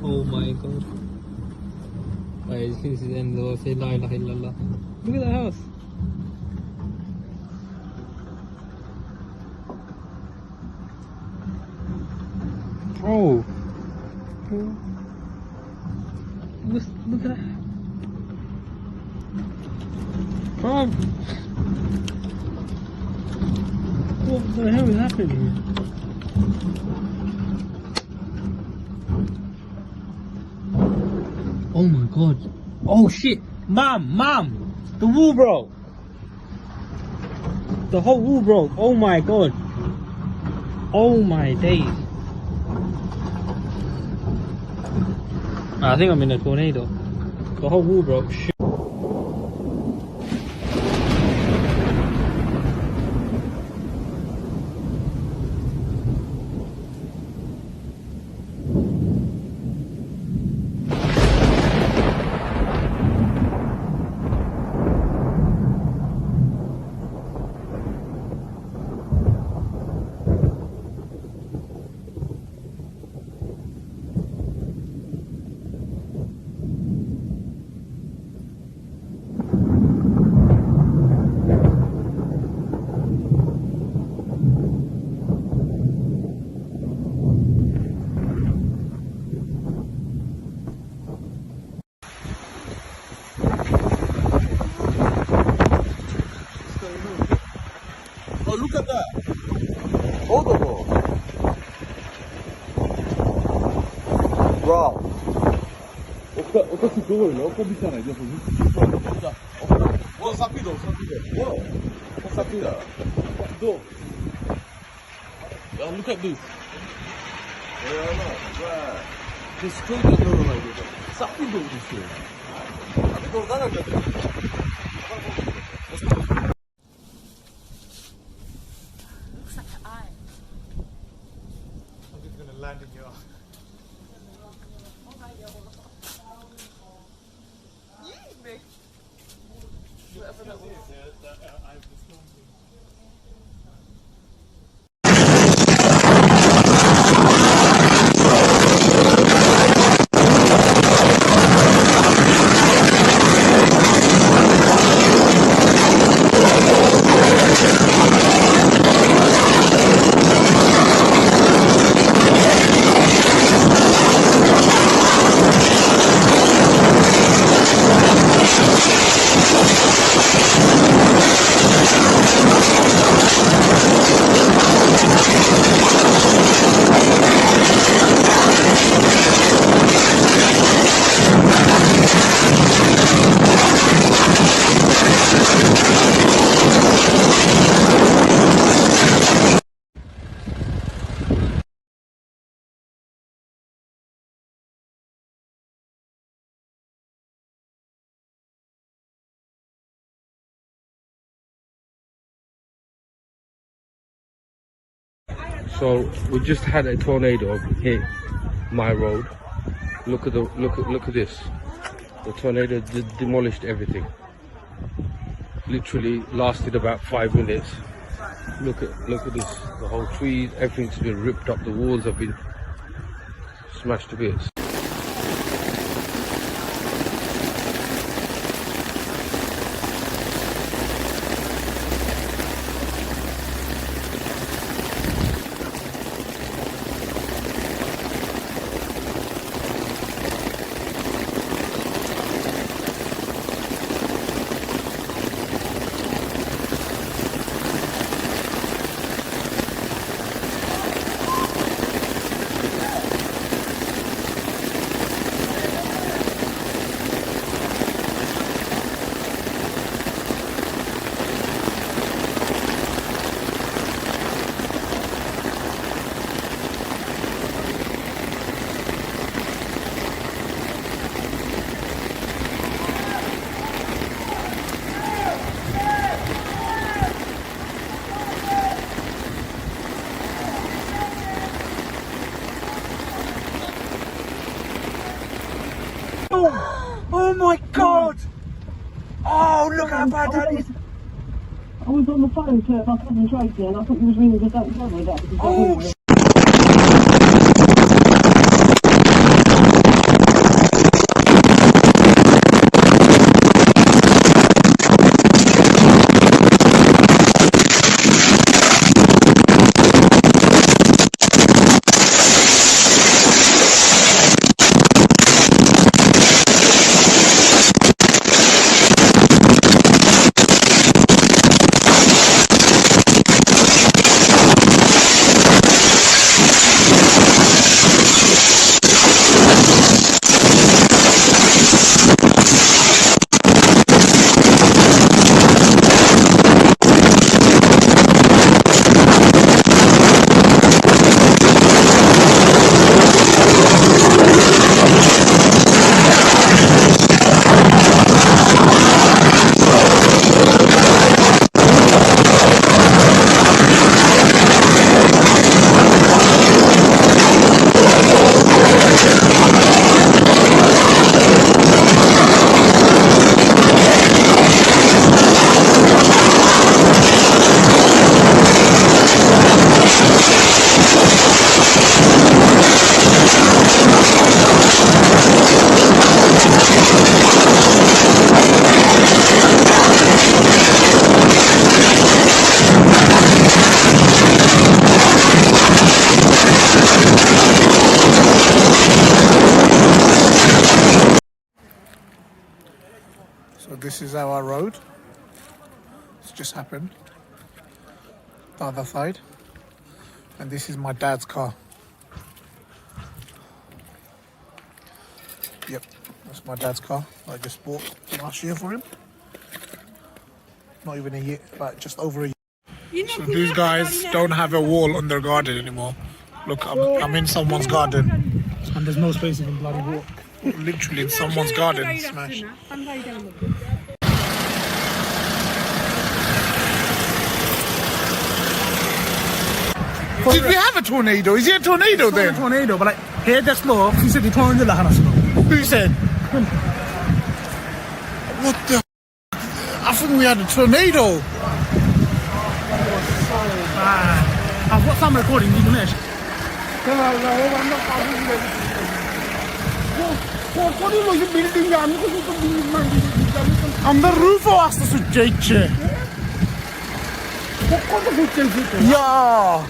Oh my god. Guys, this is the end of say La ilaha illallah. Look at that house. Bro. Look at that. Bro. What the hell is happening here? Oh my god. Oh shit. Mom. The wall broke. The whole wall broke. Oh my god. Oh my days. I think I'm in a tornado. The whole wall broke. Shit. Oh, look at that. Audible. Wow. Oka si doy, no? Oka bisa na, just oh, sapido. Wow. Sapida. Do. Yeah, look at this. Yeah, no. Wow. Just still get no like it. Sapido this year. Sapido dana gade. Land in your whatever that was. So we just had a tornado hit my road. Look at this. The tornado demolished everything. Literally lasted about 5 minutes. Look at this. The whole trees, everything's been ripped up. The walls have been smashed to bits. Oh my god! Oh, look how bad that is! I was on the phone to my cousin Tracy and I thought you was ringing the don't tell me that because this is our road. It's just happened. The other side. And this is my dad's car. Yep, that's my dad's car. I just bought last year for him. Not even a year, like just over a year. So these guys don't have a wall on their garden anymore. Look, I'm in someone's garden. And there's no space in the bloody wall. Literally in someone's garden, smashed. Did we have a tornado? Is it a tornado then? It's not a tornado, but like, here that's slow. He said the tornado like slow. Who said? What the? I think we had a tornado. I've got some recording, you can On the roof o hastası Jake'çi. Ya.